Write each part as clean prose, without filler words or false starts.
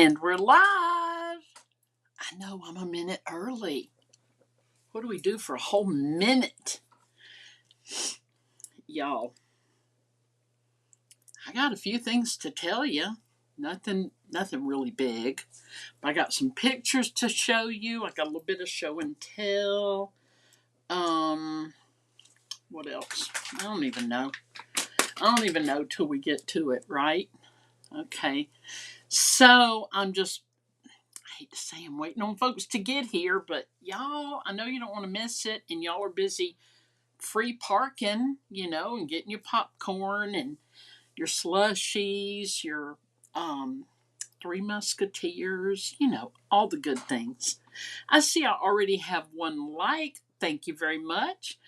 And we're live. I know I'm a minute early. What do we do for a whole minute? Y'all, I got a few things to tell you. Nothing really big. But I got some pictures to show you. I got a little bit of show and tell. What else? I don't even know. I don't even know till we get to it, right? Okay. So I hate to say I'm waiting on folks to get here, but y'all, I know you don't want to miss it, and y'all are busy free parking, and getting your popcorn and your slushies, your Three Musketeers, all the good things. I see I already have one like. Thank you very much.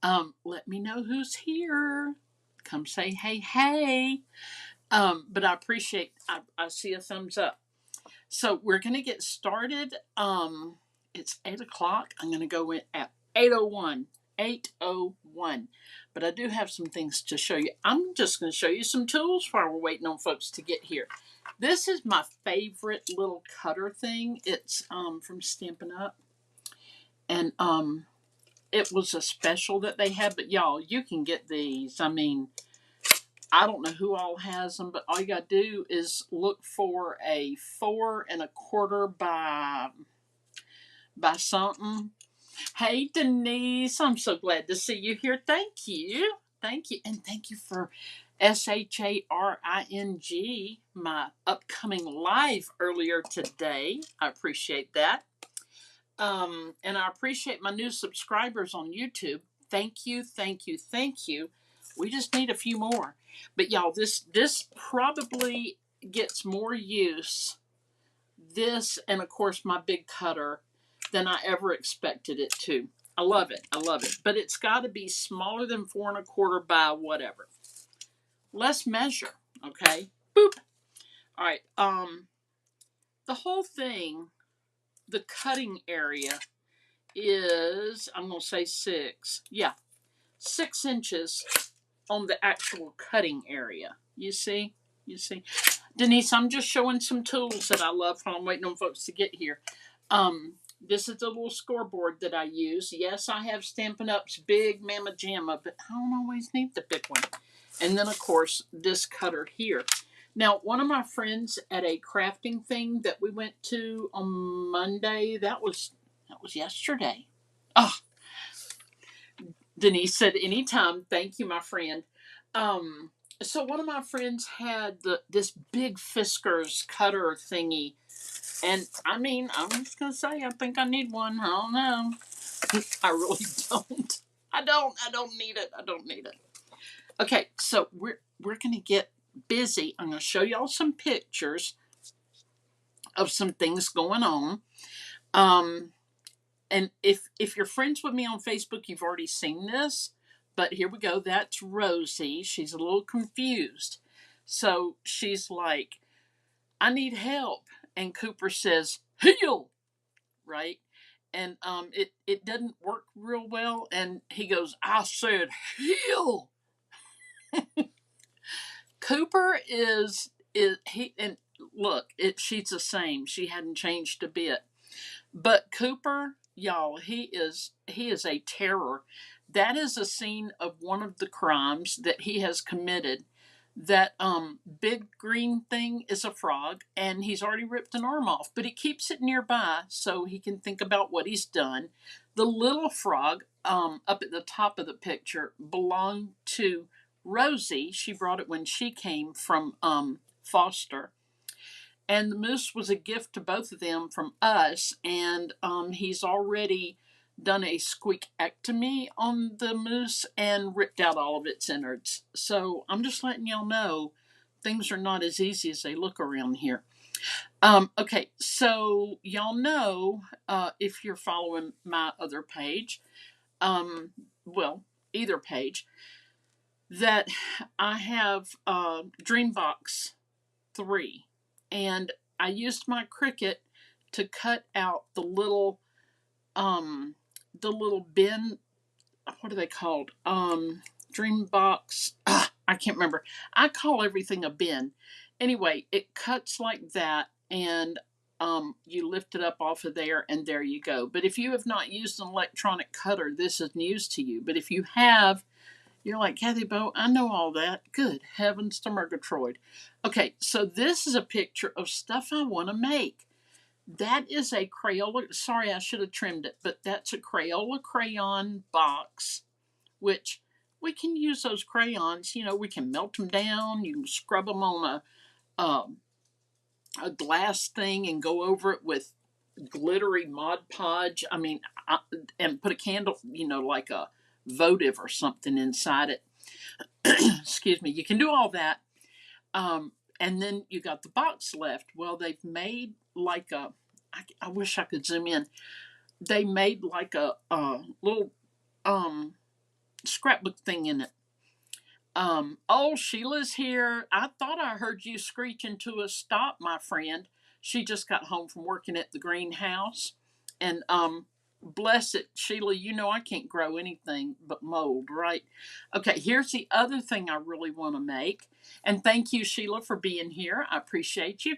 Let me know who's here. Come say hey, hey. But I appreciate, I see a thumbs up. So we're going to get started. It's 8 o'clock. I'm going to go in at 8:01. 8:01. But I do have some things to show you. I'm just going to show you some tools while we're waiting on folks to get here. This is my favorite little cutter thing. It's from Stampin' Up. And it was a special that they had. But y'all, you can get these. I mean, I don't know who all has them, but all you got to do is look for a 4 1/4 by something. Hey, Denise, I'm so glad to see you here. Thank you. Thank you. And thank you for SHARING, my upcoming live earlier today. I appreciate that. And I appreciate my new subscribers on YouTube. Thank you, thank you, thank you. We just need a few more. But y'all, this probably gets more use, this and of course my big cutter, than I ever expected it to. I love it. I love it. But it's got to be smaller than 4 1/4 by whatever. Let's measure, okay? Boop. All right. The whole thing, the cutting area is, I'm going to say 6. Yeah, 6 inches on the actual cutting area. You see? You see? Denise, I'm just showing some tools that I love while I'm waiting on folks to get here. This is the little scoreboard that I use. Yes, I have Stampin' Up's big Mama Jamma, but I don't always need the big one. And then, of course, this cutter here. Now, one of my friends at a crafting thing that we went to on Monday, that was yesterday. Oh, Denise said, anytime. Thank you, my friend. So one of my friends had this big Fiskars cutter thingy. And I mean, I'm just going to say, I think I need one. I don't know. I really don't. I don't need it. I don't need it. Okay, so we're going to get busy. I'm going to show y'all some pictures of some things going on. And if you're friends with me on Facebook, you've already seen this. But here we go. That's Rosie. She's a little confused. So she's like, I need help. And Cooper says, heal, right? And it doesn't work real well. And he goes, I said, heal. Cooper is he, and look, she's the same. She hadn't changed a bit. But Cooper, y'all, he is a terror. That is a scene of one of the crimes that he has committed. That big green thing is a frog, and he's already ripped an arm off, but he keeps it nearby so he can think about what he's done. The little frog up at the top of the picture belonged to Rosie. She brought it when she came from foster. And the moose was a gift to both of them from us. And he's already done a squeakectomy on the moose and ripped out all of its innards. So I'm just letting y'all know things are not as easy as they look around here. Okay, so y'all know, if you're following my other page, well, either page, that I have Dreambox 3. And I used my Cricut to cut out the little bin. What are they called? Dreambox. I can't remember. I call everything a bin. Anyway, it cuts like that, and you lift it up off of there, and there you go. But if you have not used an electronic cutter, this is news to you. But if you have, you're like, Kathy Bowe, I know all that. Good heavens to Murgatroyd. Okay, so this is a picture of stuff I want to make. That is a Crayola. Sorry, I should have trimmed it, but that's a Crayola crayon box, which we can use those crayons. You know, we can melt them down. You can scrub them on um, a glass thing and go over it with glittery Mod Podge. And put a candle, like a votive or something inside it. Excuse me. You can do all that. And then you got the box left. Well, they've made like I wish I could zoom in. They made like a little scrapbook thing in it. Oh, Sheila's here. I thought I heard you screeching to a stop, my friend. She just got home from working at the greenhouse. And bless it, Sheila, you know I can't grow anything but mold, right? Okay, here's the other thing I really want to make. And thank you, Sheila, for being here. I appreciate you.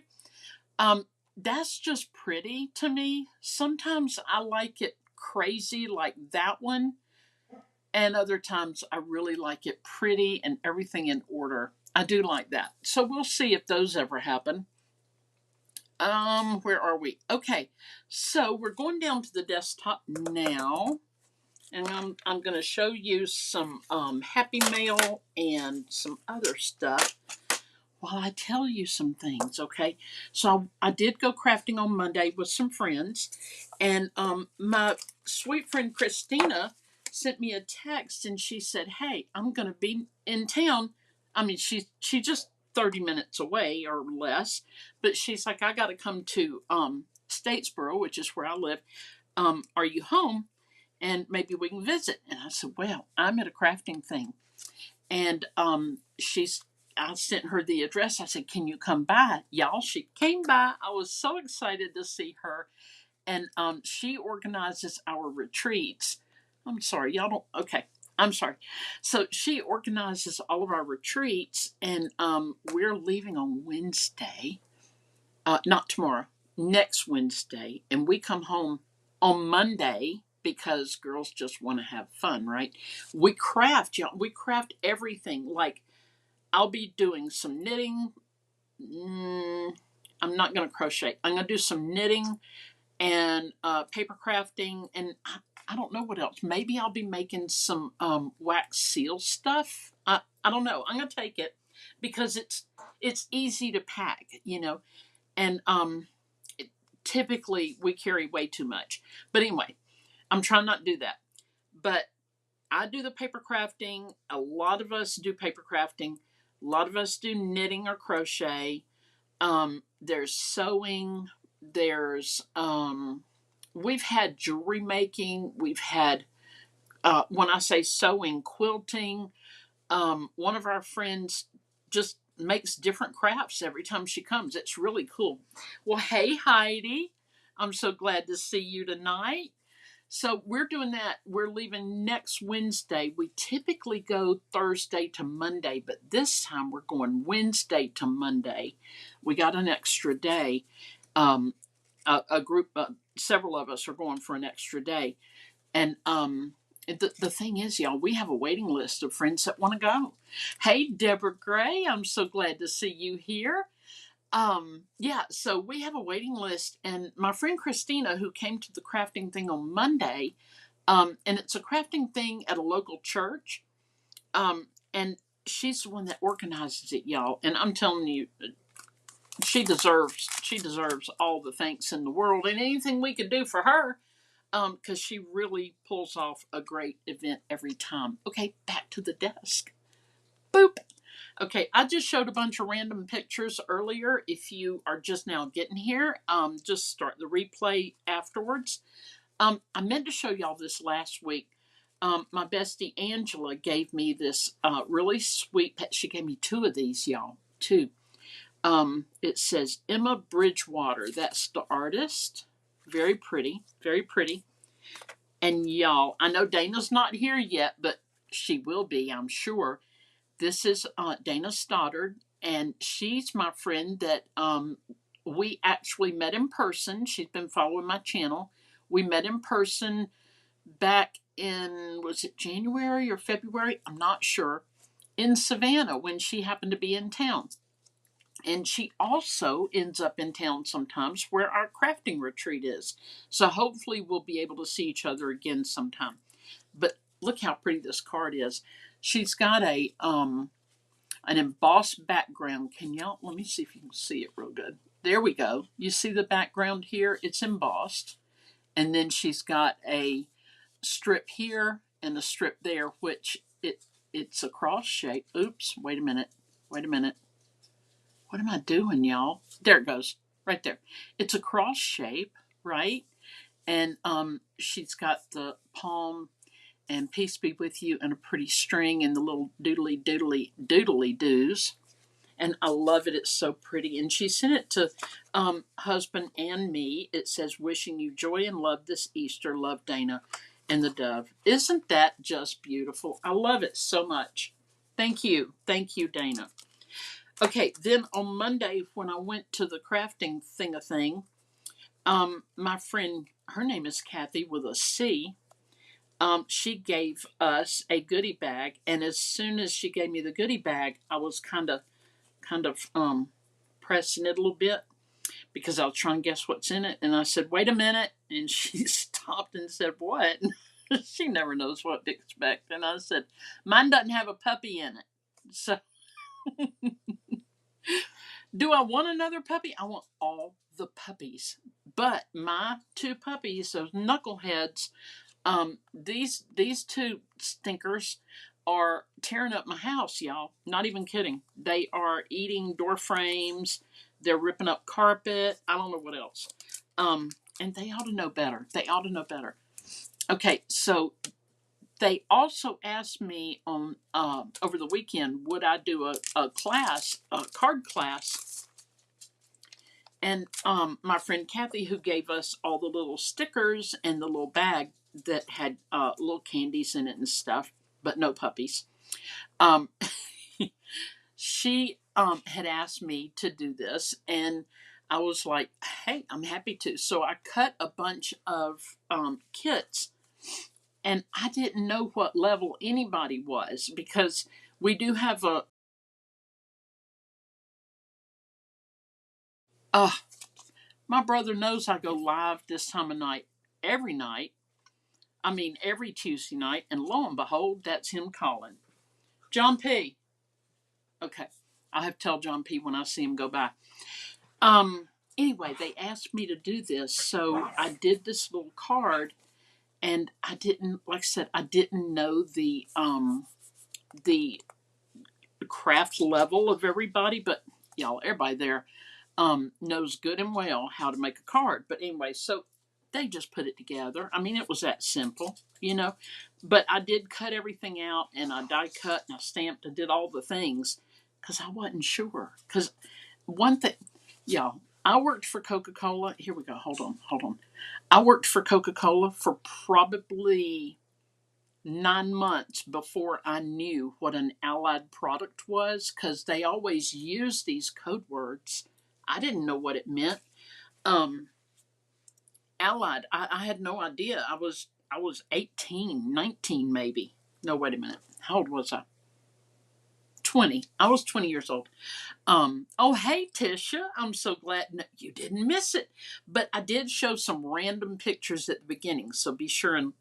That's just pretty to me. Sometimes I like it crazy like that one, and other times I really like it pretty and everything in order. I do like that. So we'll see if those ever happen. Where are we? Okay, so we're going down to the desktop now, and I'm going to show you some Happy Mail and some other stuff while I tell you some things. Okay, so I did go crafting on Monday with some friends, and my sweet friend Christina sent me a text, and she said, "Hey, I'm going to be in town." I mean, she just 30 minutes away or less, but she's like, "I got to come to Statesboro, which is where I live. Are you home? And maybe we can visit." And I said, "Well, I'm at a crafting thing." And I sent her the address. I said, "Can you come by?" Y'all, she came by. I was so excited to see her. And she organizes our retreats. I'm sorry, y'all don't. Okay, I'm sorry. So she organizes all of our retreats, and we're leaving on Wednesday. Not tomorrow, next Wednesday. And we come home on Monday because girls just want to have fun, right? We craft, y'all. We craft everything. Like, I'll be doing some knitting. I'm not going to crochet. I'm going to do some knitting and paper crafting, and I don't know what else. Maybe I'll be making some wax seal stuff. I don't know. I'm going to take it because it's easy to pack, and typically we carry way too much. But anyway, I'm trying not to do that. But I do the paper crafting. A lot of us do paper crafting. A lot of us do knitting or crochet. There's sewing. There's we've had jewelry making. We've had when I say sewing, quilting. One of our friends just makes different crafts every time she comes. It's really cool. Well, hey Heidi, I'm so glad to see you tonight. So we're doing that. We're leaving next Wednesday. We typically go Thursday to Monday, but this time we're going Wednesday to Monday. We got an extra day. A group, several of us are going for an extra day. And the thing is, y'all, we have a waiting list of friends that want to go. Hey, Deborah Gray, I'm so glad to see you here. Yeah, so we have a waiting list, and my friend Christina, who came to the crafting thing on Monday, and it's a crafting thing at a local church, and she's the one that organizes it, y'all. And I'm telling you, she deserves all the thanks in the world, and anything we could do for her, because she really pulls off a great event every time. Okay, back to the desk. Boop. Okay, I just showed a bunch of random pictures earlier. If you are just now getting here, just start the replay afterwards. I meant to show y'all this last week. My bestie Angela gave me this really sweet. She gave me two of these, y'all. Two. It says Emma Bridgewater. That's the artist. Very pretty. Very pretty. And y'all, I know Dana's not here yet, but she will be, I'm sure. This is Dana Stoddard, and she's my friend that we actually met in person. She's been following my channel. We met in person back in, was it January or February? I'm not sure. In Savannah when she happened to be in town. And she also ends up in town sometimes where our crafting retreat is. So hopefully we'll be able to see each other again sometime. But look how pretty this card is. She's got a an embossed background. Can y'all, let me see if you can see it real good. There we go. You see the background here? It's embossed. And then she's got a strip here and a strip there, which it's a cross shape. Oops, wait a minute. Wait a minute. What am I doing, y'all? There it goes. Right there. It's a cross shape, right? And she's got the palm and peace be with you and a pretty string and the little doodly doos. And I love it. It's so pretty. And she sent it to husband and me. It says, wishing you joy and love this Easter. Love, Dana and the dove. Isn't that just beautiful? I love it so much. Thank you. Thank you, Dana. Okay, then on Monday when I went to the crafting thing, my friend, her name is Kathy with a C. She gave us a goodie bag, and as soon as she gave me the goodie bag, I was kind of pressing it a little bit because I was trying to guess what's in it, and I said, "Wait a minute," and she stopped and said, "What?" She never knows what to expect, and I said, "Mine doesn't have a puppy in it." So, do I want another puppy? I want all the puppies, but my two puppies, those knuckleheads, these two stinkers are tearing up my house, y'all. Not even kidding. They are eating door frames. They're ripping up carpet. I don't know what else. And they ought to know better. They ought to know better. Okay, so they also asked me on over the weekend, would I do a class, a card class? And my friend Kathy, who gave us all the little stickers and the little bag that had little candies in it and stuff, but no puppies. Um, she had asked me to do this, and I was like, "Hey, I'm happy to." So I cut a bunch of kits, and I didn't know what level anybody was because we do have a. My brother knows I go live this time of night every night. I mean, every Tuesday night, and lo and behold, that's him calling. John P. Okay, I'll have to tell John P when I see him go by. Um, anyway, they asked me to do this, so I did this little card, and I didn't, like I said, I didn't know the craft level of everybody, but y'all, everybody there knows good and well how to make a card. But anyway, so they just put it together. I mean, it was that simple, you know. But I did cut everything out, and I die cut, and I stamped, and did all the things because I wasn't sure. Because one thing, y'all, I worked for Coca Cola. Here we go. Hold on. I worked for Coca Cola for probably 9 months before I knew what an allied product was because they always use these code words. I didn't know what it meant. Um, allied, I had no idea. I was 18, 19 maybe. No, wait a minute. How old was I? 20. I was 20 years old. Oh, hey, Tisha. I'm so glad you didn't miss it. But I did show some random pictures at the beginning, so be sure and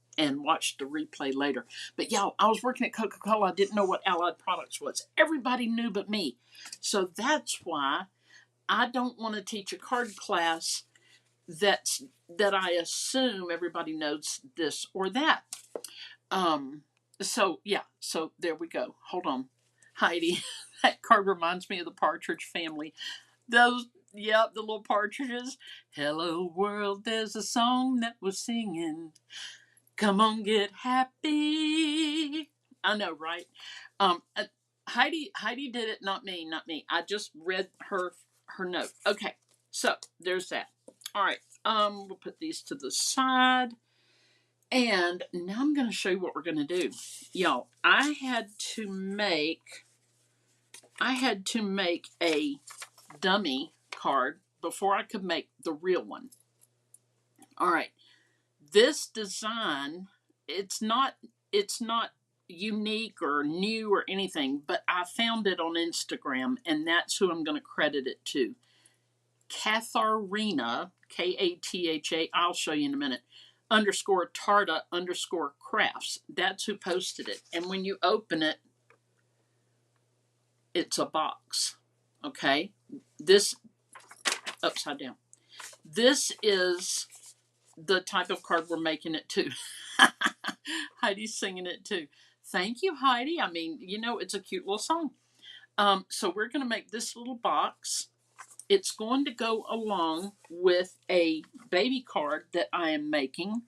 watch the replay later. But y'all, I was working at Coca Cola. I didn't know what Allied Products was. Everybody knew but me. So that's why I don't want to teach a card class that I assume everybody knows this or that. Um, so yeah, so there we go. Hold on, Heidi. That card reminds me of the Partridge Family. Those, yep, the little partridges. Hello world, there's a song that we're singing. Come on, get happy. I know, right? Heidi did it, not me, not me. I just read her note. Okay, so there's that. All right. We'll put these to the side. And now I'm going to show you what we're going to do. Y'all, I had to make a dummy card before I could make the real one. All right. This design, it's not unique or new or anything, but I found it on Instagram, and that's who I'm going to credit it to. Katharina, Katha, I'll show you in a minute, underscore Tarta underscore crafts. That's who posted it. And when you open it, it's a box. Okay? This, upside down. This is the type of card we're making it to. Heidi's singing it too. Thank you, Heidi. I mean, it's a cute little song. So we're going to make this little box. It's going to go along with a baby card that I am making.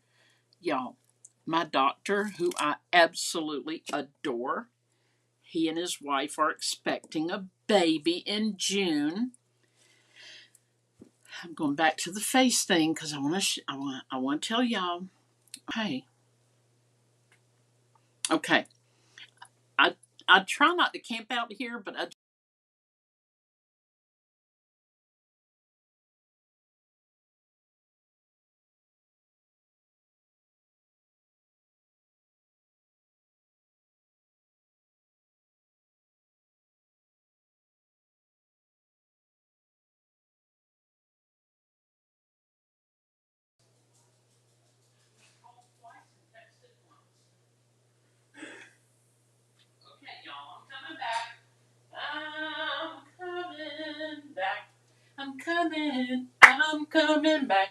Y'all, my doctor, who I absolutely adore, he and his wife are expecting a baby in June. I'm going back to the face thing because I want to tell y'all. Hey, okay. I try not to camp out here, but I. Okay, y'all, I'm coming back.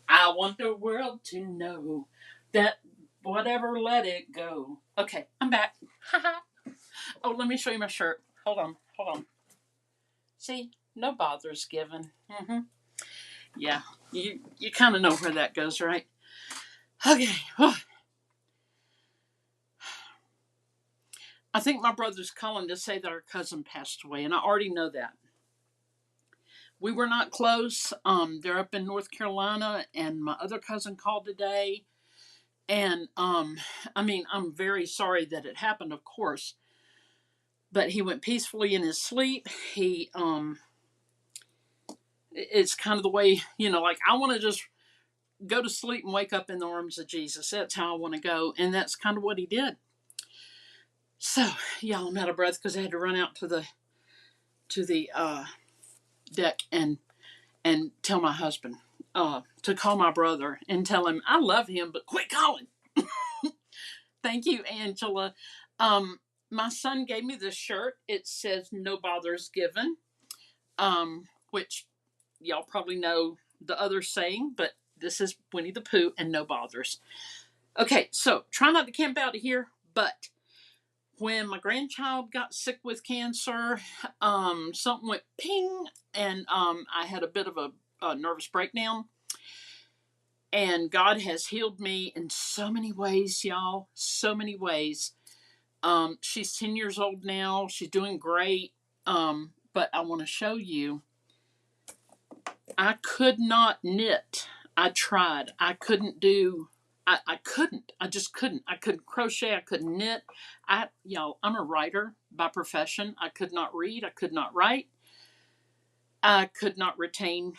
I want the world to know that whatever, let it go. Okay, I'm back. Oh, let me show you my shirt. Hold on. See, no bothers given. Yeah, you kind of know where that goes, right? Okay. I think my brother's calling to say that our cousin passed away, and I already know that. We were not close. They're up in North Carolina, and my other cousin called today. And I mean, I'm very sorry that it happened, of course. But he went peacefully in his sleep. It's kind of the way, like I want to just go to sleep and wake up in the arms of Jesus. That's how I want to go, and that's kind of what he did. So, y'all, I'm out of breath because I had to run out to the deck and tell my husband to call my brother and tell him I love him, but quit calling. Thank you, Angela. My son gave me this shirt. It says "No bothers given," which y'all probably know the other saying, but this is Winnie the Pooh and no bothers. Okay, so try not to camp out here, but when my grandchild got sick with cancer, something went ping, and I had a bit of a nervous breakdown. And God has healed me in so many ways, y'all. So many ways. She's 10 years old now. She's doing great. But I want to show you. I could not knit. I tried. I couldn't do. I couldn't. I just couldn't. I couldn't crochet. I couldn't knit. Y'all, I'm a writer by profession. I could not read. I could not write. I could not retain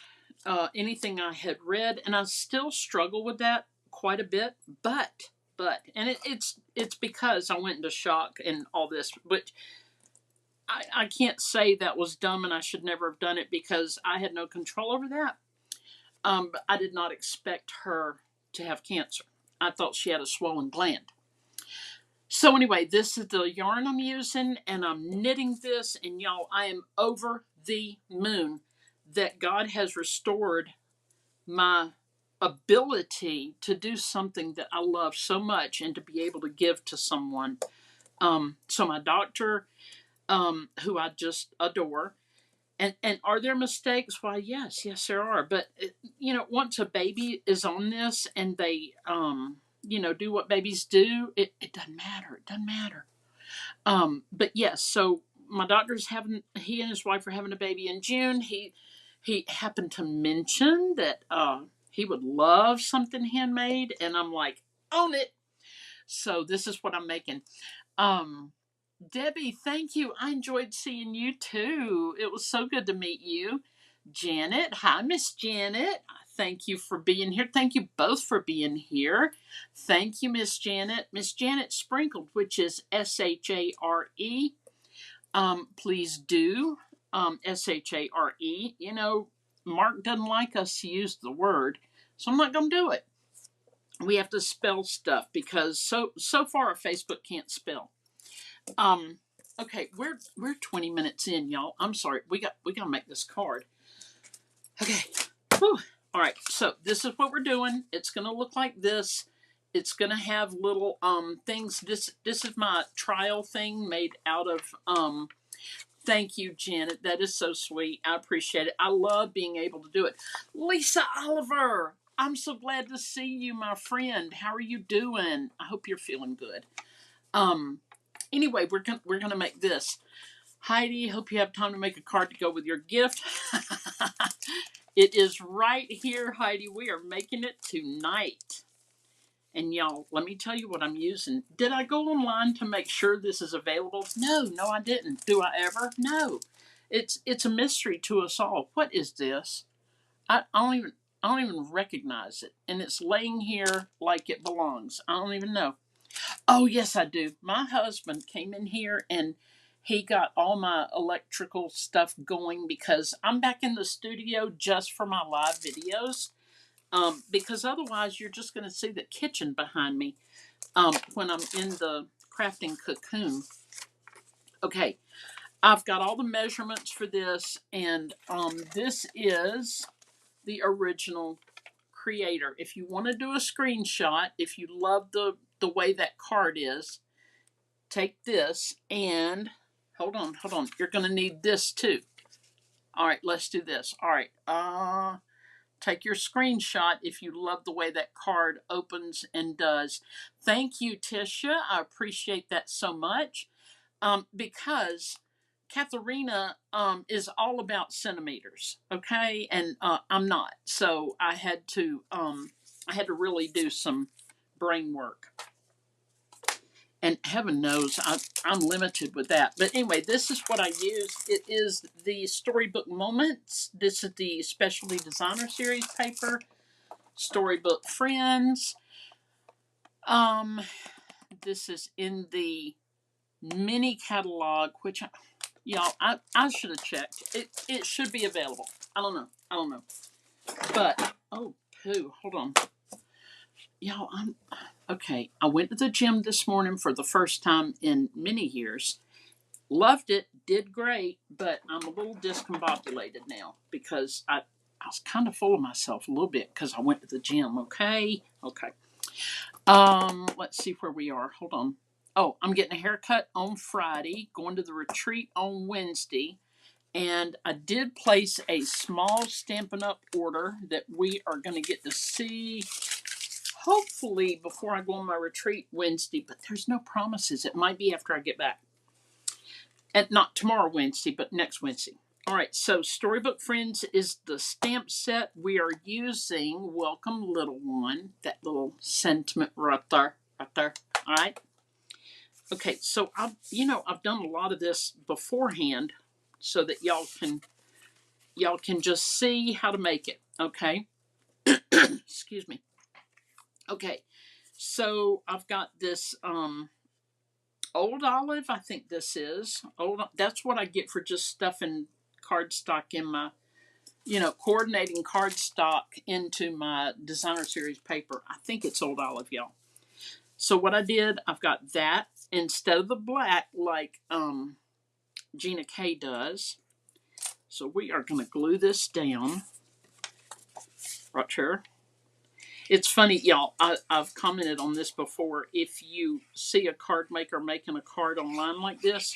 anything I had read, and I still struggle with that quite a bit. And it's because I went into shock and all this, but I can't say that was dumb and I should never have done it because I had no control over that. But I did not expect her to have cancer. I thought she had a swollen gland. So anyway, this is the yarn I'm using, and I'm knitting this, and y'all, I am over the moon that God has restored my ability to do something that I love so much and to be able to give to someone. So my doctor, who I just adore, and are there mistakes? Why, yes, there are. But once a baby is on this and they, do what babies do, it doesn't matter. It doesn't matter. But yes, so my doctor's he and his wife are having a baby in June. He happened to mention that he would love something handmade, and I'm like, own it. So this is what I'm making. Debbie, thank you. I enjoyed seeing you too. It was so good to meet you. Janet. Hi, Miss Janet. Thank you for being here. Thank you both for being here. Thank you, Miss Janet. Miss Janet Sprinkled, which is Share. Please do. Share. You know, Mark doesn't like us to use the word, so I'm not going to do it. We have to spell stuff because so far Facebook can't spell. Um, okay, we're 20 minutes in, y'all. I'm sorry. We gotta make this card. Okay. Whew. All right. So this is what we're doing. It's gonna look like this. It's gonna have little things. This is my trial thing made out of Thank you, Janet. That is so sweet. I appreciate it. I love being able to do it. Lisa Oliver, I'm so glad to see you, my friend. How are you doing? I hope you're feeling good. Um, anyway, we're gonna make this. Heidi, hope you have time to make a card to go with your gift. It is right here, Heidi. We are making it tonight. And y'all, let me tell you what I'm using. Did I go online to make sure this is available? No, I didn't. Do I ever? No. It's a mystery to us all. What is this? I don't even recognize it. And it's laying here like it belongs. I don't even know. Oh, yes, I do. My husband came in here and he got all my electrical stuff going because I'm back in the studio just for my live videos. Because otherwise, you're just going to see the kitchen behind me when I'm in the crafting cocoon. Okay, I've got all the measurements for this, and this is the original creator. If you want to do a screenshot, if you love the way that card is, take this and hold on. You're going to need this too. All right, let's do this. All right, take your screenshot if you love the way that card opens and does. Thank you, Tisha. I appreciate that so much. Because Katharina is all about centimeters, okay, and I'm not. So I had to really do some brain work. And heaven knows I'm limited with that. But anyway, this is what I use. It is the Storybook Moments. This is the Specialty Designer Series paper. Storybook Friends. This is in the mini catalog, which y'all I should have checked. It should be available. I don't know. But oh poo, hold on. Y'all, I'm okay. I went to the gym this morning for the first time in many years. Loved it, did great, but I'm a little discombobulated now because I was kind of full of myself a little bit because I went to the gym. Okay. Let's see where we are. Hold on. Oh, I'm getting a haircut on Friday, going to the retreat on Wednesday, and I did place a small Stampin' Up! Order that we are going to get to see hopefully before I go on my retreat Wednesday, but there's no promises. It might be after I get back. And not tomorrow Wednesday, but next Wednesday. All right, so Storybook Friends is the stamp set we are using. Welcome, little one. That little sentiment right there. All right. Okay, so I've done a lot of this beforehand, so that y'all can just see how to make it. Okay. Excuse me. Okay, so I've got this Old Olive. I think this is old. That's what I get for just stuffing cardstock in my, coordinating cardstock into my designer series paper. I think it's Old Olive, y'all. So what I did, I've got that instead of the black like Gina K does. So we are going to glue this down right here. It's funny, y'all. I've commented on this before. If you see a card maker making a card online like this,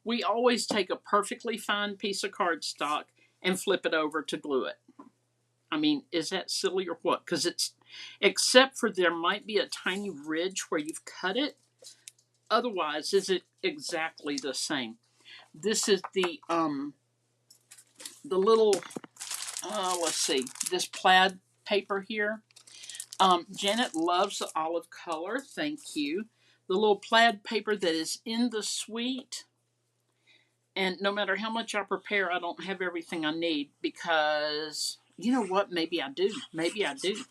we always take a perfectly fine piece of cardstock and flip it over to glue it. I mean, is that silly or what? Because it's, except for there might be a tiny ridge where you've cut it. Otherwise, is it exactly the same? This is the little, let's see, this plaid paper here. Janet loves the olive color. Thank you. The little plaid paper that is in the suite. And no matter how much I prepare, I don't have everything I need because you know what? Maybe I do. Maybe I do.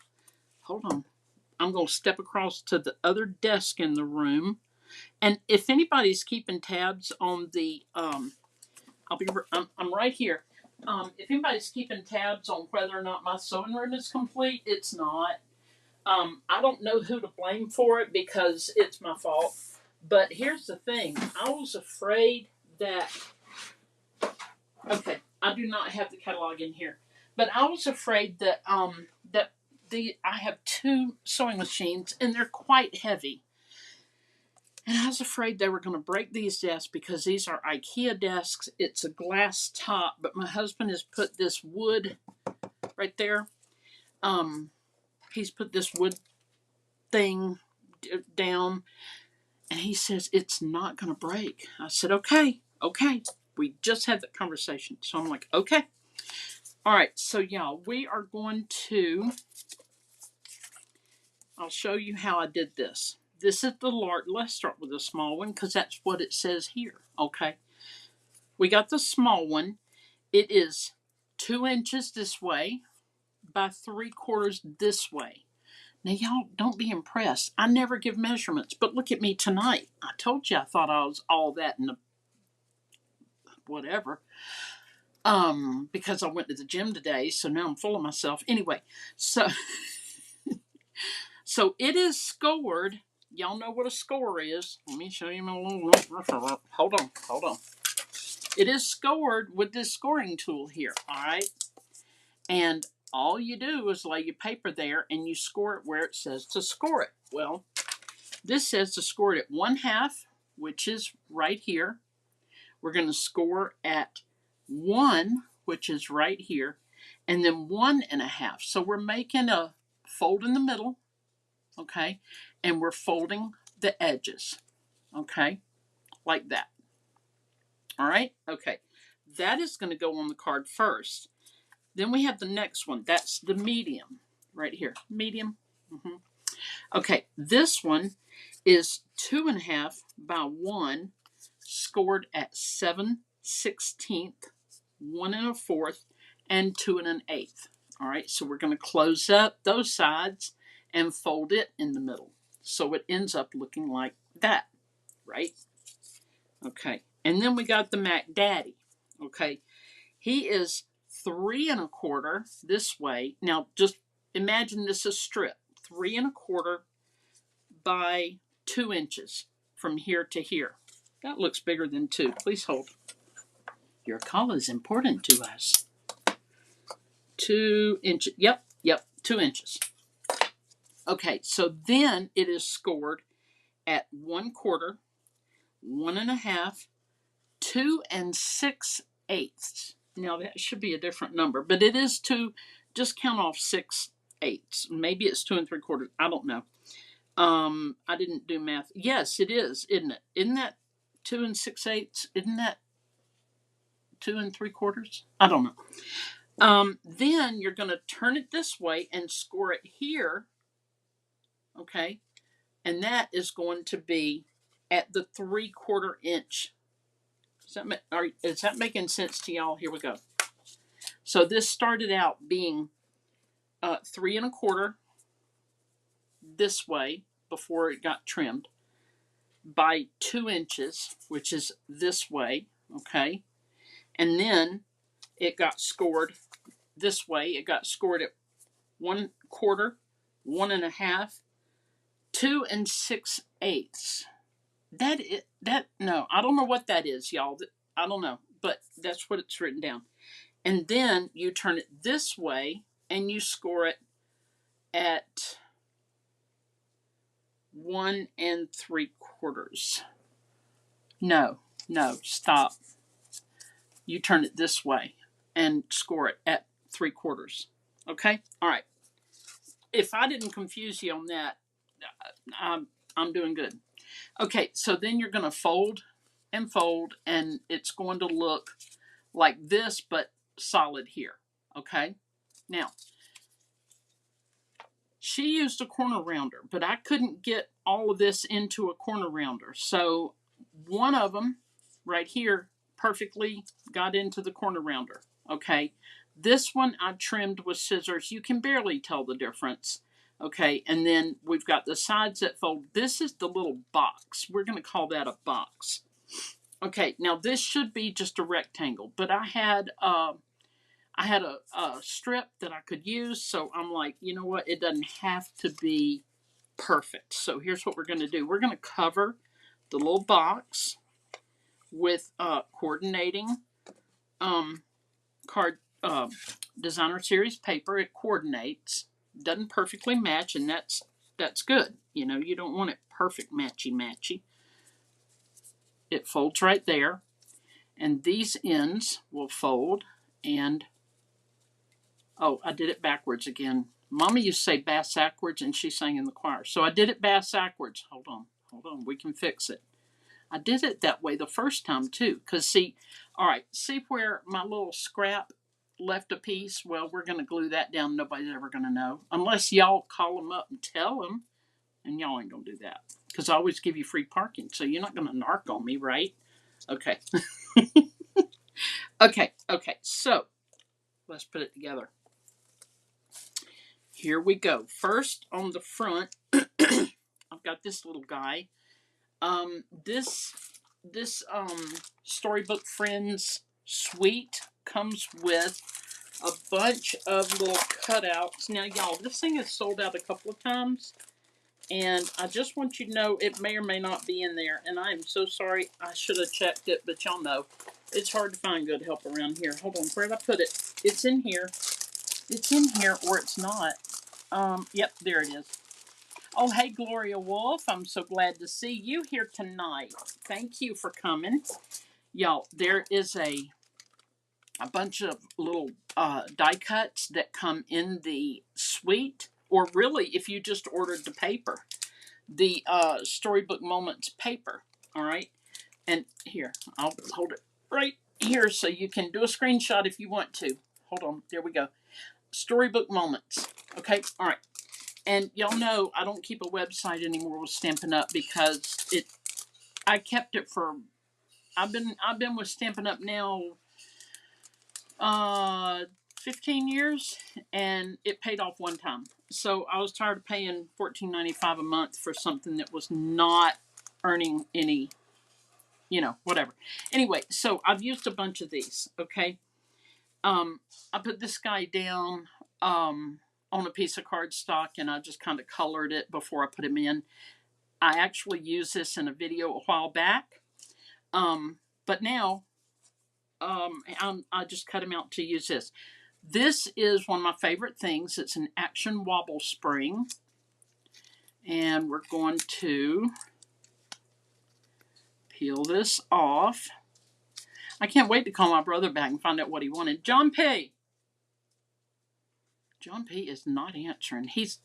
Hold on. I'm going to step across to the other desk in the room. And if anybody's keeping tabs on the, I'm right here. If anybody's keeping tabs on whether or not my sewing room is complete, it's not. I don't know who to blame for it because it's my fault. But here's the thing: I was afraid that. Okay, I do not have the catalog in here, but I was afraid that I have two sewing machines and they're quite heavy. And I was afraid they were going to break these desks because these are IKEA desks. It's a glass top, but my husband has put this wood right there. He's put this wood thing down, and he says it's not going to break. I said, okay, okay. We just had that conversation, so I'm like, okay. All right, so y'all, we are going to. I'll show you how I did this. This is the large. Let's start with the small one because that's what it says here. Okay. We got the small one. It is 2 inches this way by 3/4 this way. Now, y'all don't be impressed. I never give measurements, but look at me tonight. I told you I thought I was all that in the whatever. Because I went to the gym today, so now I'm full of myself. Anyway, so so it is scored. Y'all know what a score is. Let me show you my little. Hold on. It is scored with this scoring tool here. All right, and all you do is lay your paper there and you score it where it says to score it. Well, this says to score it at 1/2, which is right here. We're going to score at 1, which is right here, and then 1.5. So we're making a fold in the middle, okay, and we're folding the edges, okay, like that. All right, okay. That is going to go on the card first. Then we have the next one. That's the medium right here. Medium. Okay, this one is 2.5 by 1, scored at 7/16, 1 1/4, and 2 1/8. All right, so we're going to close up those sides and fold it in the middle. So it ends up looking like that, right? Okay, and then we got the Mac Daddy. Okay, he is 3 1/4 this way. Now just imagine this is strip, 3 1/4 by 2 inches from here to here. That looks bigger than 2. Please hold. Your call is important to us. 2 inches. Yep, 2 inches. Okay, so then it is scored at 1/4, 1.5, 2 6/8. Now that should be a different number, but it is 2. Just count off 6/8. Maybe it's 2 3/4. I don't know. I didn't do math. Yes, it is, isn't it? Isn't that 2 6/8? Isn't that 2 3/4? I don't know. Then you're going to turn it this way and score it here. Okay. And that is going to be at the 3/4 inch. Is that making sense to y'all? Here we go. So this started out being 3 1/4 this way before it got trimmed by 2 inches, which is this way. Okay. And then it got scored this way. It got scored at 1/4, 1.5, 2 6/8. No, I don't know what that is, y'all. I don't know, but that's what it's written down. And then you turn it this way and you score it at 1 3/4. No, stop. You turn it this way and score it at 3/4. Okay? All right. If I didn't confuse you on that, I'm doing good. Okay, so then you're going to fold, and it's going to look like this, but solid here. Okay? Now, she used a corner rounder, but I couldn't get all of this into a corner rounder. So one of them right here perfectly got into the corner rounder. Okay, this one I trimmed with scissors. You can barely tell the difference. Okay, and then we've got the sides that fold. This is the little box. We're going to call that a box. Okay, now this should be just a rectangle, but I had a strip that I could use, so I'm like, you know what? It doesn't have to be perfect. So here's what we're going to do. We're going to cover the little box with coordinating card designer series paper. It coordinates, doesn't perfectly match, and that's good. You know, you don't want it perfect matchy. It folds right there, and these ends will fold. And oh, I did it backwards again. Mama used to say bass backwards, and she sang in the choir. So I did it bass backwards. Hold on, we can fix it. I did it that way the first time too, because see, all right, see where my little scrap left a piece? Well, we're going to glue that down. Nobody's ever going to know, unless y'all call them up and tell them, and y'all ain't going to do that, because I always give you free parking, so you're not going to narc on me, right? Okay. Okay, so let's put it together. Here we go. First, on the front, I've got this little guy. This Storybook Friends suite comes with a bunch of little cutouts. Now, y'all, this thing is sold out a couple of times, and I just want you to know it may or may not be in there, and I am so sorry. I should have checked it, but y'all know it's hard to find good help around here. Hold on, where did I put it? It's in here. It's in here, or it's not. Yep, there it is. Oh, hey, Gloria Wolf. I'm so glad to see you here tonight. Thank you for coming. Y'all, there is a bunch of little die cuts that come in the suite, or really, if you just ordered the paper, the Storybook Moments paper. All right. And here, I'll hold it right here so you can do a screenshot if you want to. Hold on. There we go. Storybook Moments. Okay. All right. And y'all know I don't keep a website anymore with Stampin' Up because I kept it for I've been with Stampin' Up now 15 years, and it paid off one time. So I was tired of paying $14.95 a month for something that was not earning any, whatever. Anyway, so I've used a bunch of these. Okay, I put this guy down on a piece of cardstock, and I just kind of colored it before I put him in. I actually used this in a video a while back, but now I just cut him out to use this. This is one of my favorite things. It's an Action Wobble Spring, and we're going to peel this off. I can't wait to call my brother back and find out what he wanted. John P. John P. is not answering. He's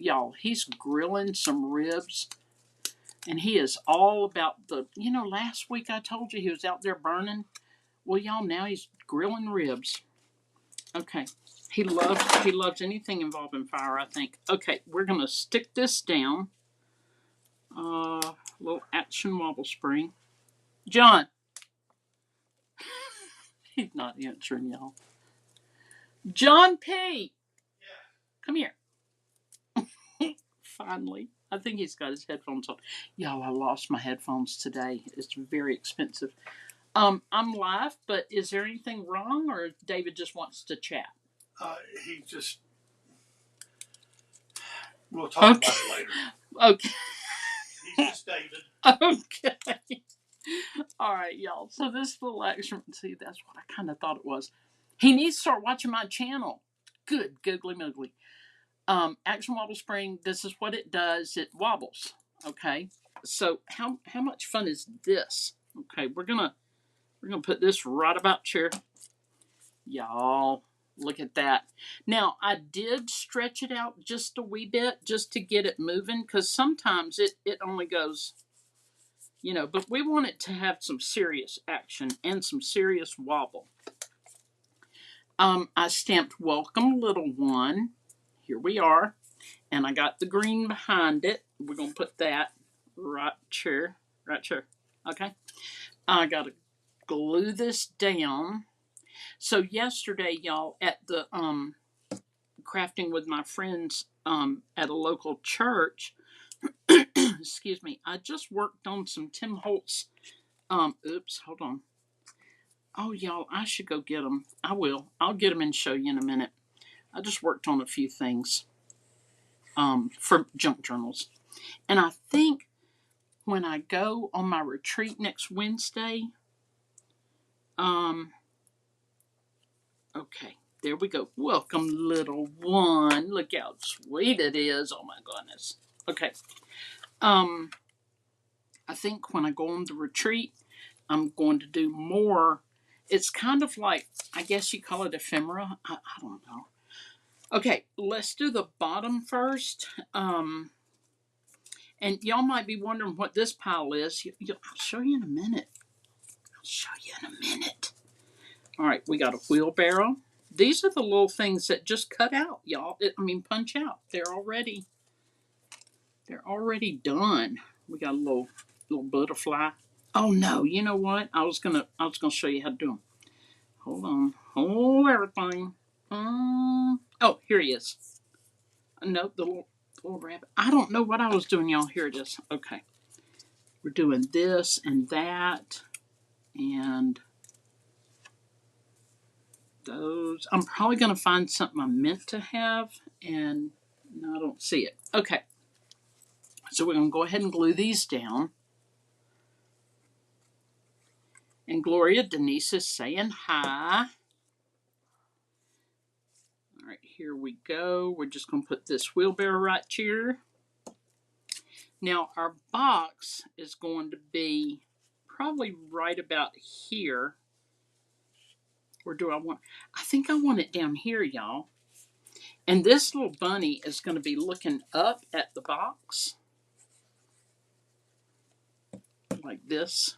grilling some ribs, and he is all about last week I told you he was out there burning. Well, y'all, now he's grilling ribs. Okay. He loves anything involving fire, I think. Okay, we're going to stick this down. Little Action Wobble Spring. John. He's not answering, y'all. John P. Come here. Finally. I think he's got his headphones on. Y'all, I lost my headphones today. It's very expensive. I'm live, but is there anything wrong, or David just wants to chat? We'll talk about it later. Okay. He's just David. Okay. All right, y'all. So this little action, see, that's what I kind of thought it was. He needs to start watching my channel. Good, googly moogly. Action Wobble Spring, this is what it does. It wobbles. Okay. So how much fun is this? Okay, we're gonna put this right about here. Y'all, look at that. Now, I did stretch it out just a wee bit just to get it moving, because sometimes it only goes, but we want it to have some serious action and some serious wobble. I stamped Welcome Little One. Here we are. And I got the green behind it. We're going to put that right here. Okay. I got a glue this down. So yesterday, y'all, at the crafting with my friends at a local church, excuse me, I just worked on some Tim Holtz. Oops, hold on. Oh, y'all, I should go get them. I will. I'll get them and show you in a minute. I just worked on a few things for junk journals. And I think when I go on my retreat next Wednesday, okay, there we go. Welcome, little one. Look how sweet it is. Oh my goodness. Okay. I think when I go on the retreat, I'm going to do more. It's kind of like, I guess you call it ephemera. I don't know. Okay, let's do the bottom first. And y'all might be wondering what this pile is. I'll show you in a minute. All right, we got a wheelbarrow. These are the little things that just cut out, y'all. Punch out. They're already done. We got a little butterfly. Oh no, you know what? I was gonna show you how to do them. Hold everything. Oh, here he is. No, the little rabbit. I don't know what I was doing, y'all. Here it is. Okay, we're doing this and that, and those. I'm probably gonna find something I meant to have, and no, I don't see it. Okay, so we're gonna go ahead and glue these down. And Gloria Denise is saying hi. All right, here we go. We're just going to put this wheelbarrow right here. Now, our box is going to be probably right about here. Or do I want... I think I want it down here, y'all. And this little bunny is going to be looking up at the box. Like this.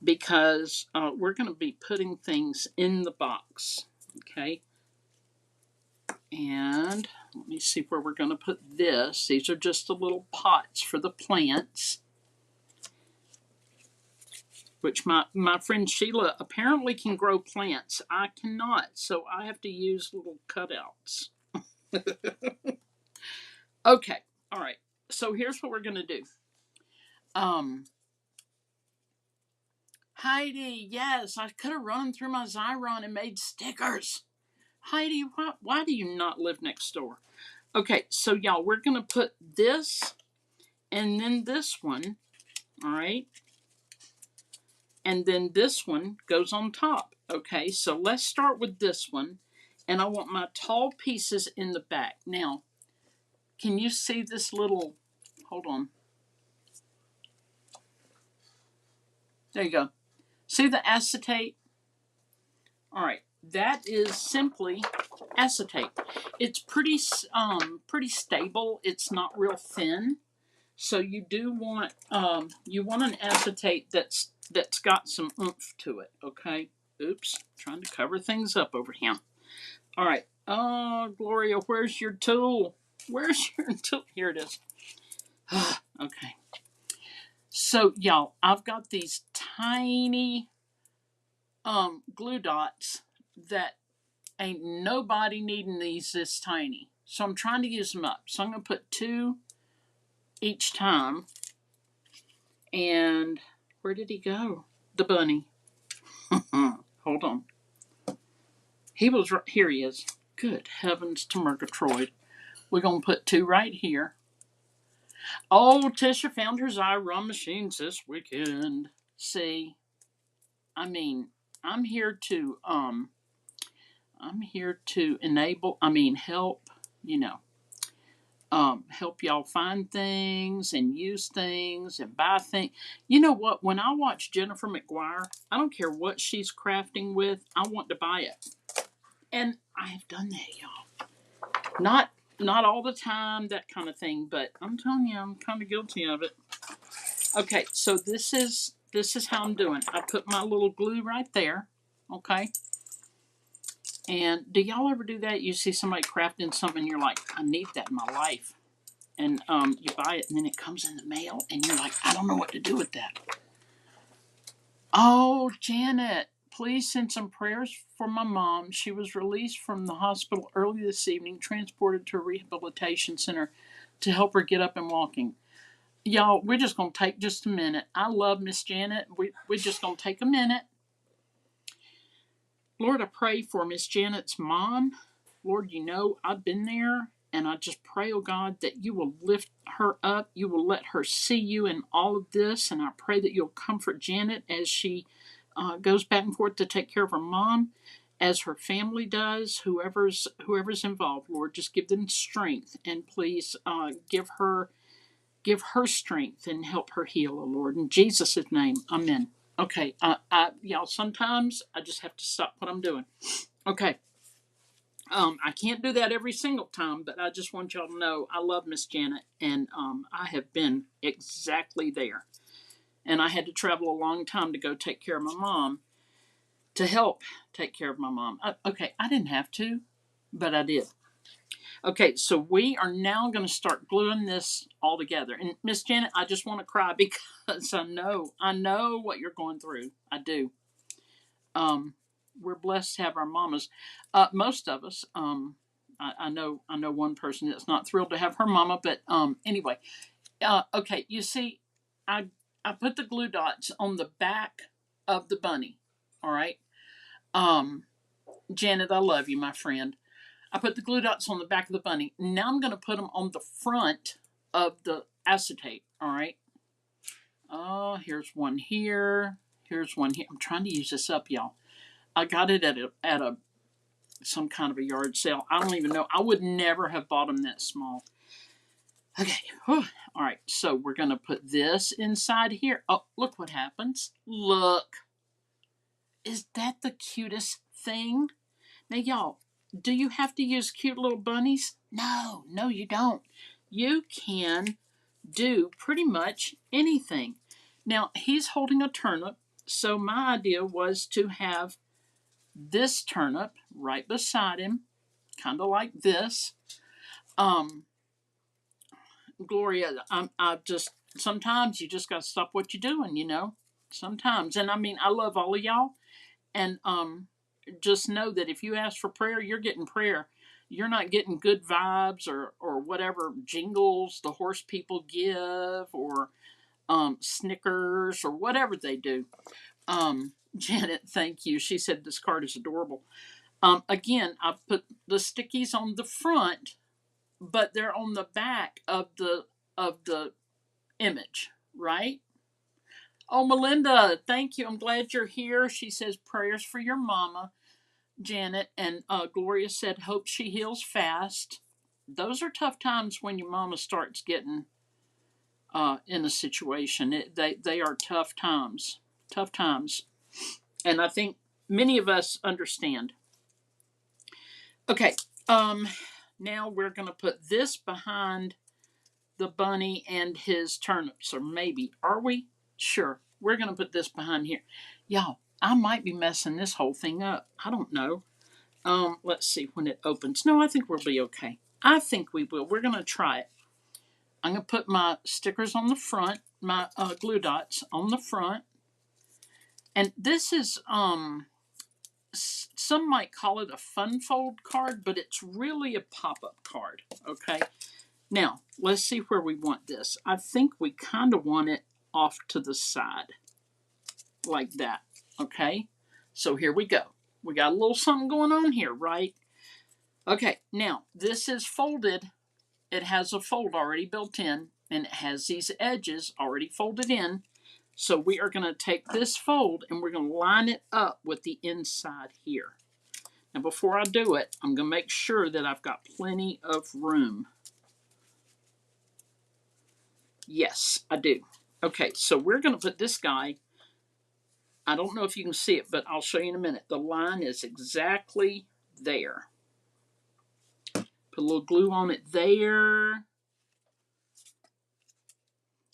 Because we're going to be putting things in the box. Okay. And let me see where we're going to put this. These are just the little pots for the plants. Which my friend Sheila apparently can grow plants. I cannot, so I have to use little cutouts. Okay, all right. So here's what we're going to do. Heidi, yes, I could have run through my Xyron and made stickers. Heidi, why do you not live next door? Okay, so y'all, we're going to put this and then this one, all right? And then this one goes on top. Okay, so let's start with this one. And I want my tall pieces in the back. Now, can you see this little, hold on. There you go. See the acetate? All right, that is simply acetate. It's pretty stable. It's not real thin. So you do want an acetate that's got some oomph to it, okay? Oops, trying to cover things up over here. All right. Oh, Gloria, where's your tool? Where's your tool? Here it is. Okay. So, y'all, I've got these tiny glue dots that ain't nobody needing these this tiny. So I'm trying to use them up. So I'm going to put 2 each time. And where did he go? The bunny. Hold on. He was right here. He is. Good heavens to Murgatroyd. We're going to put 2 right here. Oh, Tisha found her Xyron machines this weekend. See, I'm here to help, help y'all find things and use things and buy things. You know what? When I watch Jennifer McGuire, I don't care what she's crafting with, I want to buy it. And I have done that, y'all. Not all the time, that kind of thing, but I'm telling you, I'm kind of guilty of it. Okay, so this is how I'm doing. I put my little glue right there, okay? And do y'all ever do that? You see somebody crafting something and you're like, I need that in my life. And you buy it and then it comes in the mail and you're like, I don't know what to do with that. Oh, Janet, please send some prayers for my mom. She was released from the hospital early this evening, transported to a rehabilitation center to help her get up and walking. Y'all, we're just going to take just a minute. I love Miss Janet. We're just going to take a minute. Lord, I pray for Miss Janet's mom. Lord, you know I've been there, and I just pray, oh God, that you will lift her up. You will let her see you in all of this, and I pray that you'll comfort Janet as she goes back and forth to take care of her mom, as her family does. Whoever's involved, Lord, just give them strength, and please give her strength and help her heal, oh Lord, in Jesus' name, Amen. Okay, y'all. Sometimes I just have to stop what I'm doing. Okay, I can't do that every single time, but I just want y'all to know I love Miss Janet, and I have been exactly there. And I had to travel a long time to go take care of my mom, to help take care of my mom. Okay, I didn't have to, but I did. Okay, so we are now going to start gluing this all together. And Miss Janet, I just want to cry because I know what you're going through. I do. Um, we're blessed to have our mamas. Most of us. I know one person that's not thrilled to have her mama, but anyway. Okay, you see, I I put the glue dots on the back of the bunny. All right. Um, Janet, I love you, my friend. I put the glue dots on the back of the bunny. Now I'm going to put them on the front of the acetate. All right. Oh, here's one here. Here's one here. I'm trying to use this up, y'all. I got it at a some kind of a yard sale. I don't even know. I would never have bought them that small. Okay. Whew. All right. So we're going to put this inside here. Oh, look what happens. Look. Is that the cutest thing? Now, y'all, do you have to use cute little bunnies? No, no, you don't. You can do pretty much anything. Now, he's holding a turnip, so my idea was to have this turnip right beside him, kind of like this. Um, Gloria, I just, sometimes you just got to stop what you're doing, you know? Sometimes. And I mean, I love all of y'all. And just know that if you ask for prayer, you're getting prayer. You're not getting good vibes or whatever jingles the horse people give or Snickers or whatever they do. Janet, thank you. She said this card is adorable. Again, I put the stickies on the front, but they're on the back of the image, right? Oh, Melinda, thank you. I'm glad you're here. She says prayers for your mama, Janet, and Gloria said hope she heals fast. Those are tough times when your mama starts getting in a situation. They are tough times, and I think many of us understand. Okay, now we're going to put this behind the bunny and his turnips, or maybe are we? Sure, we're going to put this behind here, y'all. I might be messing this whole thing up. I don't know. Let's see when it opens. No, I think we'll be okay. I think we will. We're going to try it. I'm going to put my stickers on the front, my glue dots on the front. And this is, some might call it a fun fold card, but it's really a pop-up card, okay? Now, let's see where we want this. I think we kind of want it off to the side, like that, okay? So here we go. We got a little something going on here, right? Okay, now this is folded. It has a fold already built in, and it has these edges already folded in. So we are going to take this fold and we're going to line it up with the inside here. Now before I do it, I'm going to make sure that I've got plenty of room. Yes, I do. Okay, so we're going to put this guy, I don't know if you can see it, but I'll show you in a minute. The line is exactly there. Put a little glue on it there.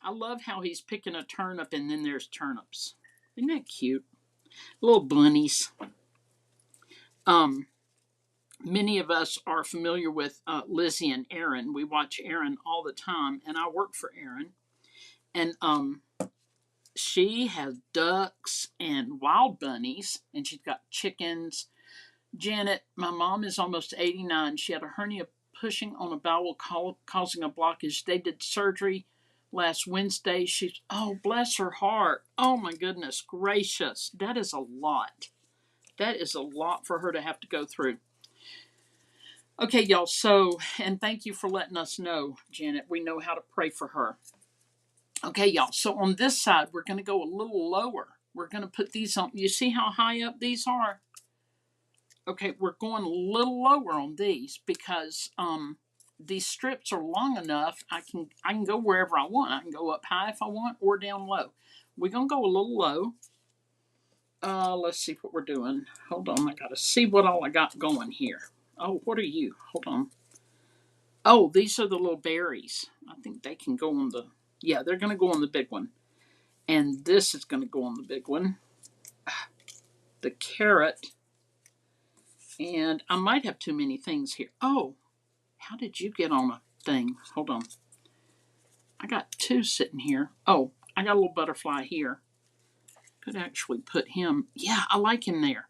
I love how he's picking a turnip and then there's turnips. Isn't that cute? Little bunnies. Many of us are familiar with Lizzie and Aaron. We watch Aaron all the time, and I work for Aaron. And she has ducks and wild bunnies, and she's got chickens. Janet, my mom is almost 89. She had a hernia pushing on a bowel causing a blockage. They did surgery last Wednesday. She's, oh, bless her heart. Oh, my goodness gracious. That is a lot. That is a lot for her to have to go through. Okay, y'all. So, and thank you for letting us know, Janet. We know how to pray for her. Okay, y'all. So on this side, we're going to go a little lower. We're going to put these on. You see how high up these are? Okay, we're going a little lower on these because these strips are long enough. I can go wherever I want. I can go up high if I want or down low. We're going to go a little low. Let's see what we're doing. Hold on. I got to see what all I got going here. Oh, what are you? Hold on. Oh, these are the little berries. I think they can go on the, yeah, they're going to go on the big one. And this is going to go on the big one. The carrot. And I might have too many things here. Oh, how did you get on a thing? Hold on. I got two sitting here. Oh, I got a little butterfly here. Could actually put him. Yeah, I like him there.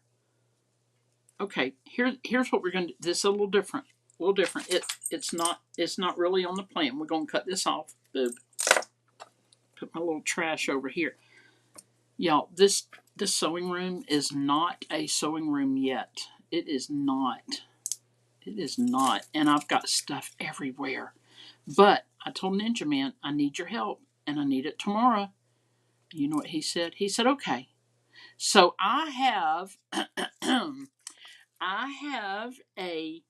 Okay, here's what we're going to do. This is a little different. A little different. It's not really on the plan. We're going to cut this off. Boob. Put my little trash over here. Y'all, this sewing room is not a sewing room yet. It is not. It is not. And I've got stuff everywhere. But I told Ninja Man, I need your help. And I need it tomorrow. You know what he said? He said, okay. So I have I have a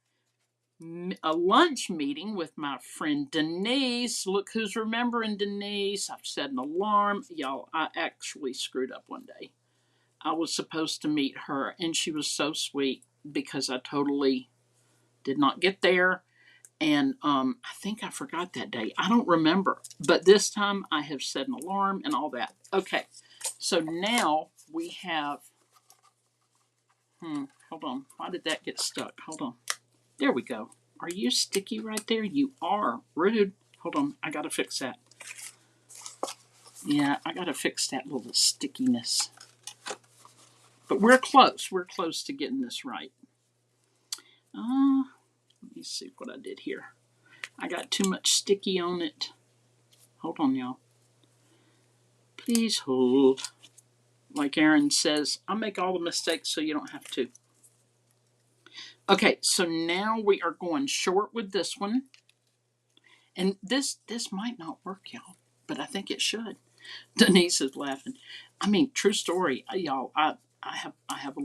lunch meeting with my friend Denise. Look who's remembering Denise. I've set an alarm. Y'all, I actually screwed up one day. I was supposed to meet her, and she was so sweet because I totally did not get there. And I think I forgot that day. I don't remember. But this time I have set an alarm and all that. Okay. So now we have, hold on. Why did that get stuck? Hold on. There we go. Are you sticky right there? You are. Rude. Hold on. I got to fix that. Yeah, I got to fix that little stickiness. But we're close. We're close to getting this right. Let me see what I did here. I got too much sticky on it. Hold on, y'all. Please hold. Like Aaron says, I make all the mistakes so you don't have to. Okay, so now we are going short with this one. And this might not work, y'all, but I think it should. Denise is laughing. I mean, true story, y'all. I have a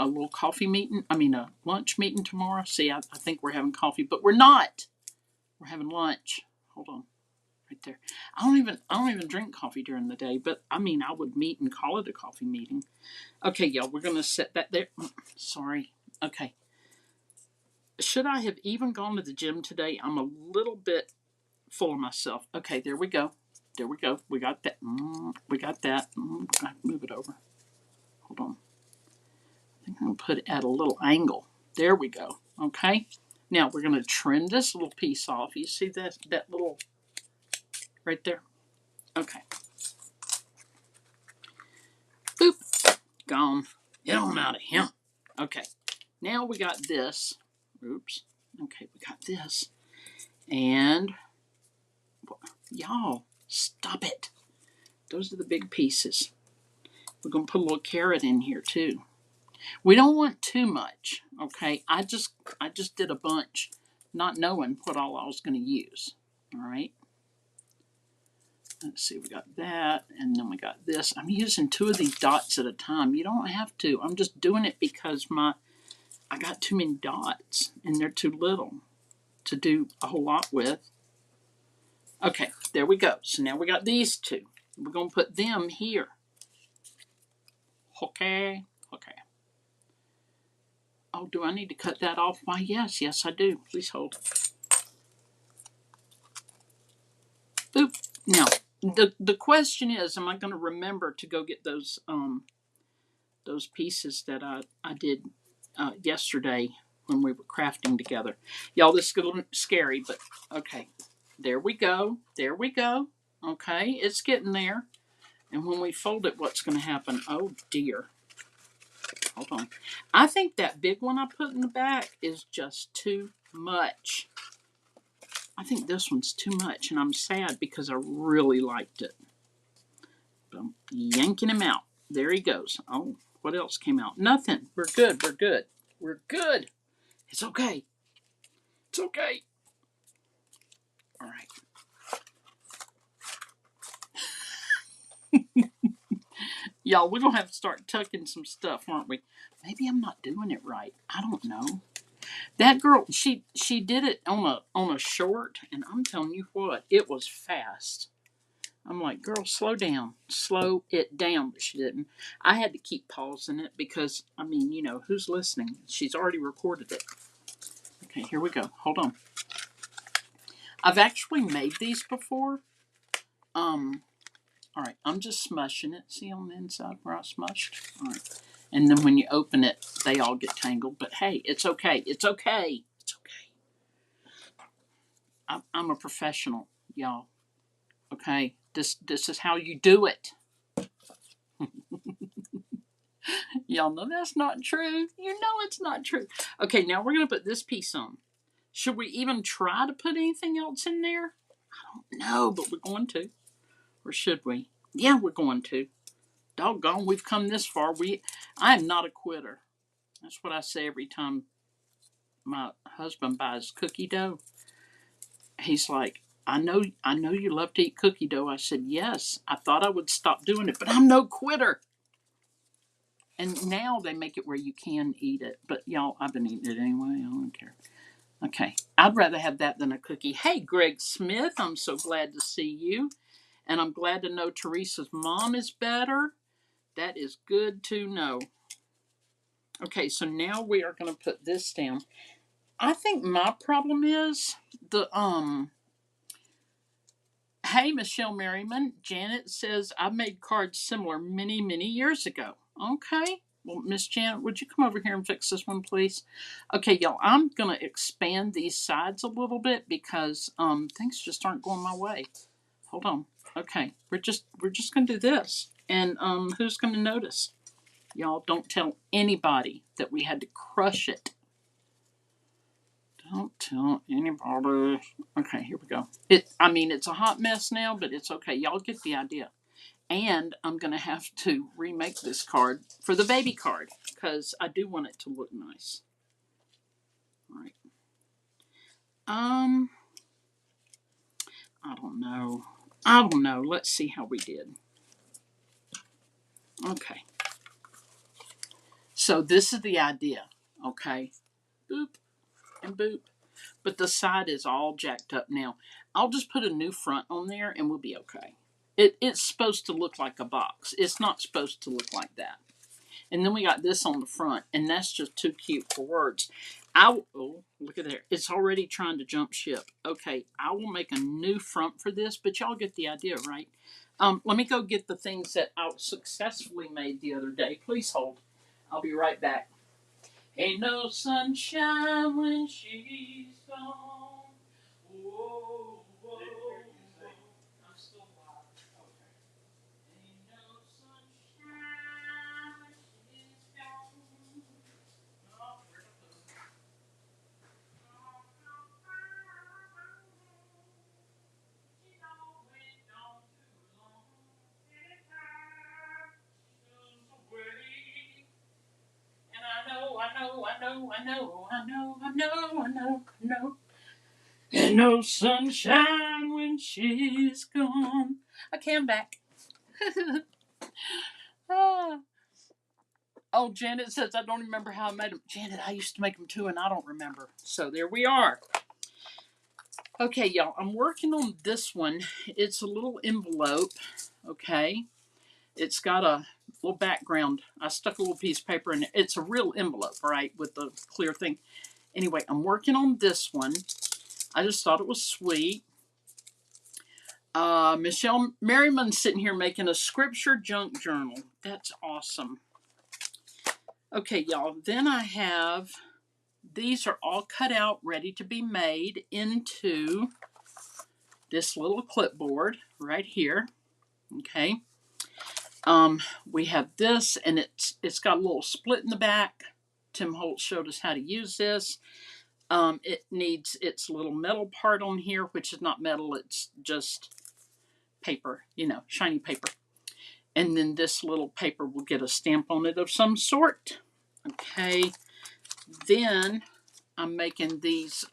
little coffee meeting. I mean, a lunch meeting tomorrow. See, I think we're having coffee, but we're not. We're having lunch. Hold on, right there. I don't even drink coffee during the day, but I mean, I would meet and call it a coffee meeting. Okay, y'all, we're gonna set that there. Sorry. Okay. Should I have even gone to the gym today? I'm a little bit full of myself. Okay, there we go. There we go. We got that. We got that. Move it over. Hold on. I think I'm going to put it at a little angle. There we go. Okay. Now we're going to trim this little piece off. You see that little right there? Okay. Boop. Gone. Get on out of here. Okay. Now we got this. Oops. Okay, we got this. And y'all, stop it. Those are the big pieces. We're going to put a little carrot in here too. We don't want too much, okay? I just did a bunch, not knowing what all I was going to use, all right? Let's see, we got that, and then we got this. I'm using 2 of these dots at a time. You don't have to. I'm just doing it because I got too many dots, and they're too little to do a whole lot with. Okay, there we go. So now we got these 2. We're going to put them here. Okay. Oh, do I need to cut that off? Why, yes, I do. Please hold. Boop. Now, the question is, am I going to remember to go get those pieces that I did yesterday when we were crafting together? Y'all, this is a little scary, but okay. There we go. Okay, it's getting there. And when we fold it, what's going to happen? Oh, dear. Hold on. I think that big one I put in the back is just too much. I think this one's too much, and I'm sad because I really liked it. But I'm yanking him out. There he goes. Oh, what else came out? Nothing. We're good. We're good. We're good. It's okay. It's okay. All right. Y'all, we're going to have to start tucking some stuff, aren't we? Maybe I'm not doing it right. I don't know. That girl, she did it on a short, and I'm telling you what, it was fast. I'm like, girl, slow down. Slow it down. But she didn't. I had to keep pausing it because, I mean, you know, who's listening? She's already recorded it. Okay, here we go. Hold on. I've actually made these before. All right, I'm just smushing it. See on the inside where I smushed? All right. And then when you open it, they all get tangled. But hey, it's okay. It's okay. It's okay. I'm a professional, y'all. Okay? This is how you do it. Y'all know that's not true. You know it's not true. Okay, now we're going to put this piece on. Should we even try to put anything else in there? I don't know, but we're going to. Or should we? Yeah, we're going to. Doggone, we've come this far. I am not a quitter. That's what I say every time my husband buys cookie dough. He's like, I know you love to eat cookie dough. I said, yes. I thought I would stop doing it, but I'm no quitter. And now they make it where you can eat it. But y'all, I've been eating it anyway. I don't care. Okay. I'd rather have that than a cookie. Hey, Greg Smith, I'm so glad to see you. And I'm glad to know Teresa's mom is better. That is good to know. Okay, so now we are going to put this down. I think my problem is the hey, Michelle Merriman. Janet says I made cards similar many, many years ago. Okay. Well, Miss Janet, would you come over here and fix this one, please? Okay, y'all, I'm gonna expand these sides a little bit because things just aren't going my way. Hold on. Okay, we're just gonna do this. And who's gonna notice? Y'all don't tell anybody that we had to crush it. Don't tell anybody. Okay, here we go. It's a hot mess now, but it's okay. Y'all get the idea. And I'm going to have to remake this card for the baby card because I do want it to look nice. All right. I don't know. Let's see how we did. Okay. So this is the idea. Okay. Boop and boop. But the side is all jacked up now. I'll just put a new front on there and we'll be okay. It's supposed to look like a box. It's not supposed to look like that. And then we got this on the front, and that's just too cute for words. Oh, look at there. It's already trying to jump ship. Okay, I will make a new front for this, but y'all get the idea, right? Let me go get the things that I successfully made the other day. Please hold. I'll be right back. Ain't no sunshine when she's gone. Whoa, whoa, whoa. I'm still alive. Okay. Ain't no sunshine when she's gone. Oh, where'd I put it? She's always gone too long. Anytime she goes away. And I know. And no sunshine when she's gone. Okay, I'm back. Ah. Oh, Janet says, I don't remember how I made them. Janet, I used to make them too, and I don't remember. So there we are. Okay, y'all, I'm working on this one. It's a little envelope, okay? It's got a little background. I stuck a little piece of paper in it. It's a real envelope, right, with the clear thing. Anyway, I'm working on this one. I just thought it was sweet. Michelle Merriman's sitting here making a scripture junk journal. That's awesome. Okay, y'all. Then I have, these are all cut out, ready to be made into this little clipboard right here. Okay. We have this, and it's got a little split in the back. Tim Holtz showed us how to use this. It needs its little metal part on here, which is not metal, it's just paper, shiny paper. And then this little paper will get a stamp on it of some sort. Okay, then I'm making these,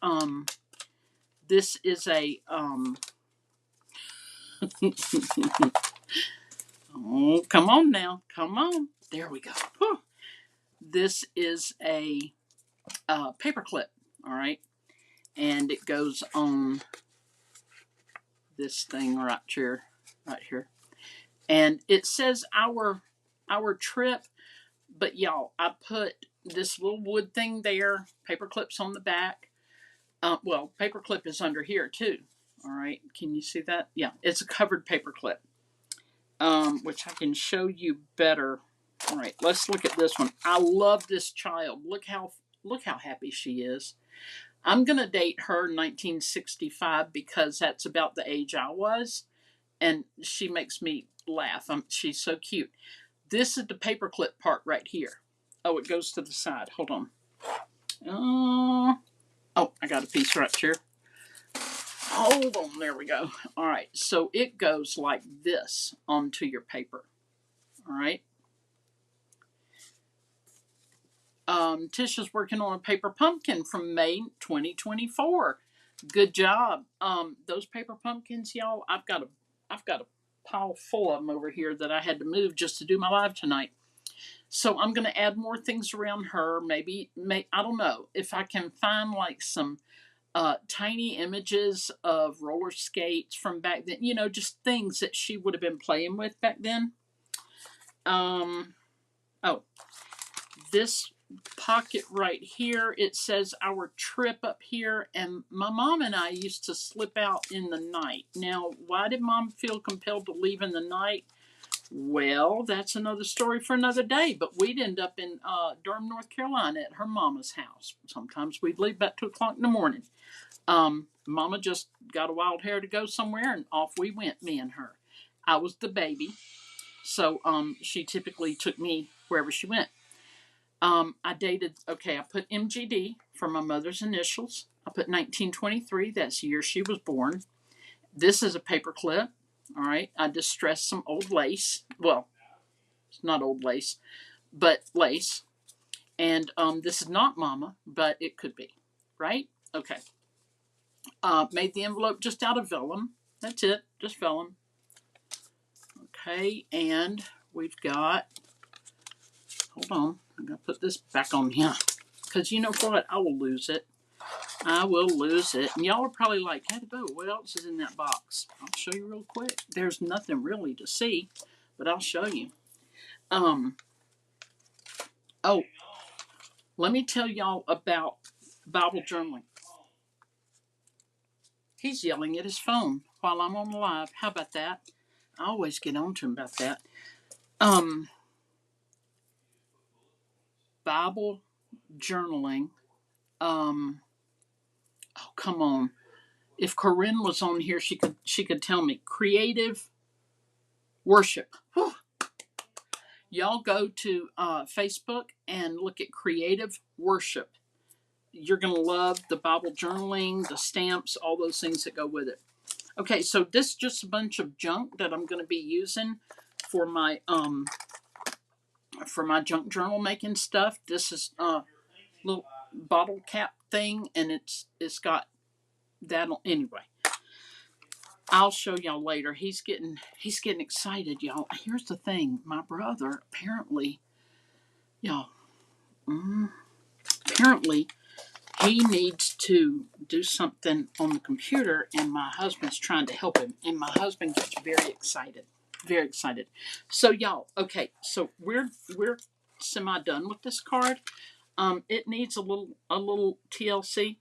this is a, oh, come on now, come on. There we go. Whew. This is a paper clip, all right? And it goes on this thing right here. And it says our trip, but y'all, I put this little wood thing there, paper clips on the back. Well, paper clip is under here too. All right, can you see that? Yeah, it's a covered paper clip, which I can show you better. All right, let's look at this one. I love this child. Look how happy she is. I'm gonna date her 1965 because that's about the age I was, and she makes me laugh. She's so cute. This is the paperclip part right here. Oh, it goes to the side. Hold on. Oh, I got a piece right here. Hold on. There we go. All right. So it goes like this onto your paper. All right. Tisha's working on a paper pumpkin from May 2024. Good job. Those paper pumpkins, y'all. I've got a pile full of them over here that I had to move just to do my live tonight. So I'm going to add more things around her. Maybe I don't know if I can find like some tiny images of roller skates from back then. Just things that she would have been playing with back then. Oh, this pocket right here, it says our trip up here, and my mom and I used to slip out in the night. Now, why did mom feel compelled to leave in the night? Well, that's another story for another day, but we'd end up in Durham, North Carolina at her mama's house. Sometimes we'd leave about 2 o'clock in the morning. Mama just got a wild hair to go somewhere, and off we went, me and her. I was the baby, so she typically took me wherever she went. I put MGD for my mother's initials. I put 1923, that's the year she was born. This is a paper clip. All right, I distressed some old lace. Well, it's not old lace, but lace. And this is not Mama, but it could be, right? Okay. Made the envelope just out of vellum. That's it, just vellum. Okay, and we've got, hold on, I'm going to put this back on here. Because you know what? I will lose it. And y'all are probably like, hey, Bo, what else is in that box? I'll show you real quick. There's nothing really to see, but I'll show you. Let me tell y'all about Bible journaling. He's yelling at his phone while I'm on the live. How about that? I always get on to him about that. Bible journaling. Oh, come on. If Corinne was on here, she could tell me. Creative worship. Whew. Y'all go to Facebook and look at creative worship. You're going to love the Bible journaling, the stamps, all those things that go with it. Okay, so this is just a bunch of junk that I'm going to be using for my junk journal making stuff. This is a little bottle cap thing, and it's got that on. Anyway, I'll show y'all later. He's getting excited, y'all. Here's the thing. My brother, apparently, y'all, apparently he needs to do something on the computer, and my husband's trying to help him. And my husband gets very excited. Very excited. So y'all, okay, so we're semi done with this card. It needs a little TLC.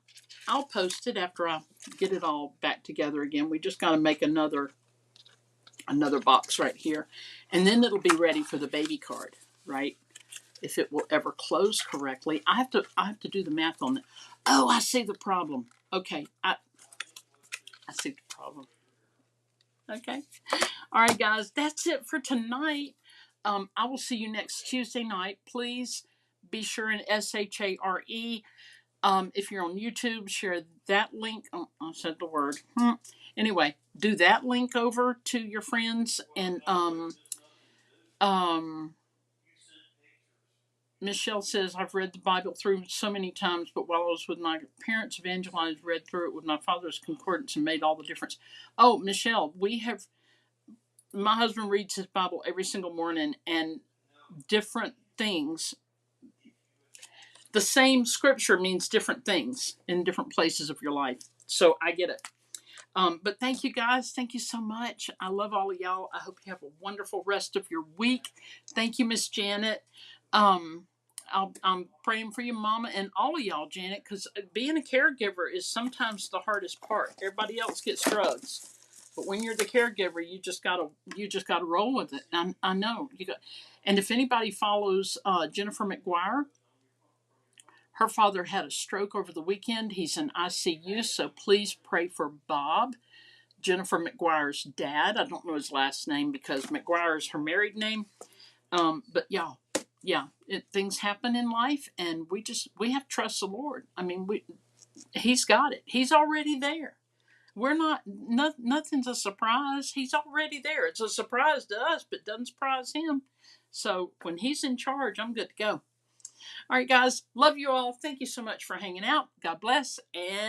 I'll post it after I get it all back together again. We just got to make another box right here, and then it'll be ready for the baby card, right? If it will ever close correctly. I have to do the math on it. Oh, I see the problem. Okay, I see the problem. Okay. All right, guys, that's it for tonight. I will see you next Tuesday night. Please be sure and SHARE. If you're on YouTube, share that link. Oh, I said the word. Anyway, do that link over to your friends. And um, Michelle says, I've read the Bible through so many times, but while I was with my parents, evangelized, read through it with my father's concordance and made all the difference. Oh, Michelle, my husband reads his Bible every single morning, and different things. The same scripture means different things in different places of your life. So I get it. But thank you guys. Thank you so much. I love all of y'all. I hope you have a wonderful rest of your week. Thank you, Miss Janet. I'm praying for your mama and all of y'all, Janet, because being a caregiver is sometimes the hardest part. Everybody else gets drugs, but when you're the caregiver, you just gotta roll with it. I know you got. And if anybody follows Jennifer McGuire, her father had a stroke over the weekend. He's in ICU, so please pray for Bob, Jennifer McGuire's dad. I don't know his last name because McGuire is her married name. But y'all, yeah, things happen in life, and we have to trust the Lord. I mean, He's got it. He's already there. We're nothing's a surprise. He's already there. It's a surprise to us, but doesn't surprise him. So when he's in charge, I'm good to go. All right, guys, love you all. Thank you so much for hanging out. God bless, and